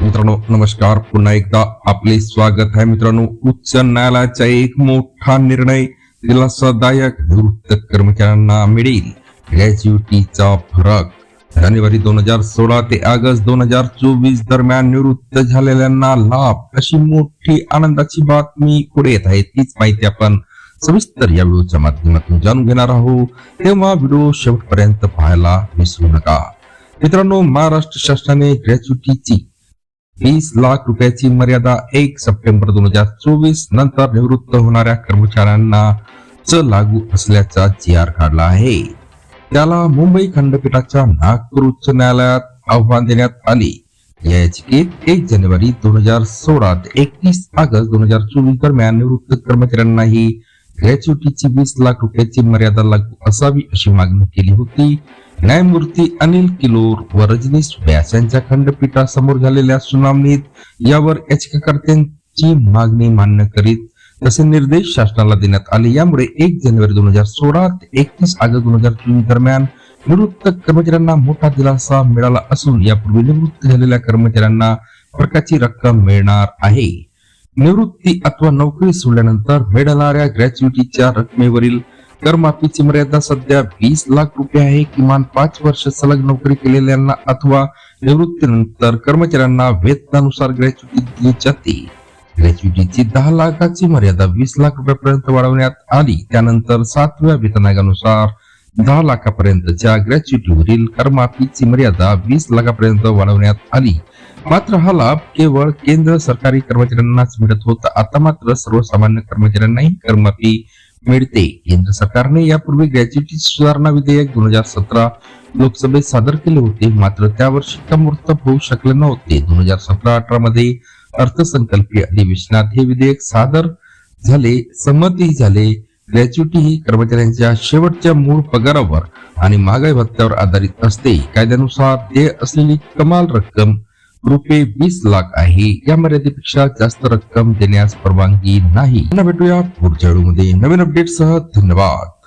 मित्रांनो नमस्कार, पुन्हा एकदा आपले स्वागत आहे. मित्रांनो, उच्च न्यायालयाचा एक मोठा निर्णय, दिलासादायक निवृत्त कर्मचाऱ्यांना मिळेल ग्रॅच्युइटीचा फरक. जानेवारी 2016 ते ऑगस्ट 2024 दरम्यान निवृत्त झालेल्यांना लाभ, अशी मोठी आनंदाची बातमी पुढे येत आहे. तीच माहिती आपण सविस्तर या व्हिडिओच्या माध्यमातून जाणून घेणार आहोत, तेव्हा व्हिडिओ शेवटपर्यंत पाहायला विसरू नका. मित्रांनो, महाराष्ट्र शासनाने ग्रॅच्युइटीची 20 लाख रुपयाची मर्यादा 1 सप्टेंबर 2024 नंतर निवृत्त होणाऱ्या कर्मचाऱ्यांना लागू असल्याचा जी.आर. काढला आहे. त्याला मुंबई खंडपीठाच्या नागपूर उच्च न्यायालयात आव्हान देण्यात आले. या याचिकेत 1 जानेवारी 2016 ते 31 ऑगस्ट 2024 दरम्यान निवृत्त कर्मचाऱ्यांनाही ग्रॅच्युइटीची 20 लाख रुपयाची मर्यादा लागू असावी अशी मागणी केली होती. न्यायमूर्ती अनिल किलोर व रजनीश व्यास यांच्या खंडपीठासमोर झालेल्या सुनावणीत यावर याचिकाकर्त्यांची मागणी मान्य करीत तसे निर्देश शासनाला देण्यात आले. यामुळे 1 जानेवारी 2016 ते 31 ऑगस्ट 2024 दरम्यान निवृत्त कर्मचाऱ्यांना मोठा दिलासा मिळाला असून यापूर्वी निवृत्त झालेल्या कर्मचाऱ्यांना फरकाची रक्कम मिळणार आहे. निवृत्ती अथवा नोकरी सोडल्यानंतर मिळणाऱ्या ग्रॅच्युइटीच्या रकमेवरील करमाफीची मर्यादा सध्या 20 लाख रुपये आहे. किमान 5 वर्ष सलग नोकरी केलेल्यांना अथवा निवृत्तीनंतर कर्मचाऱ्यांना वेतनानुसार ग्रॅच्युइटी दिली जाते. ग्रॅच्युइटीची 10 लाखाची मर्यादा 20 लाख रुपयापर्यंत वाढवण्यात आली. त्यानंतर 7व्या वेतन आयोगानुसार 10 लाखापर्यंतच्या ग्रॅच्युइटीवरील करमाफीची मर्यादा 20 लाखापर्यंत वाढवण्यात आली. मात्र हा लाभ केवळ केंद्र सरकारी कर्मचाऱ्यांनाच मिळत होता. आता मात्र सर्वसामान्य कर्मचाऱ्यांनाही करमाफी मिळते. केंद्र सरकारने यापूर्वी ग्रॅच्युइटी सुधारणा विधेयक 2017 लोकसभेत सादर केले होते, मात्र त्यावर शिक्कामोर्तब होऊ शकले नव्हते. 2017-18 मध्ये अर्थसंकल्पीय अधिवेशनात हे विधेयक सादर झाले, संमती झाले. ग्रॅच्युइटी ही कर्मचाऱ्यांच्या शेवटच्या मूळ पगारावर आणि महागाई भत्त्यावर आधारित असते. कायद्यानुसार देय असलेली कमाल रक्कम रुपये 20 लाख आहे. या मर्यादेपेक्षा जास्त रक्कम देण्यास परवानगी नाही. पुन्हा भेटूया पुढच्या व्हिडिओमध्ये नवीन अपडेट सह. धन्यवाद.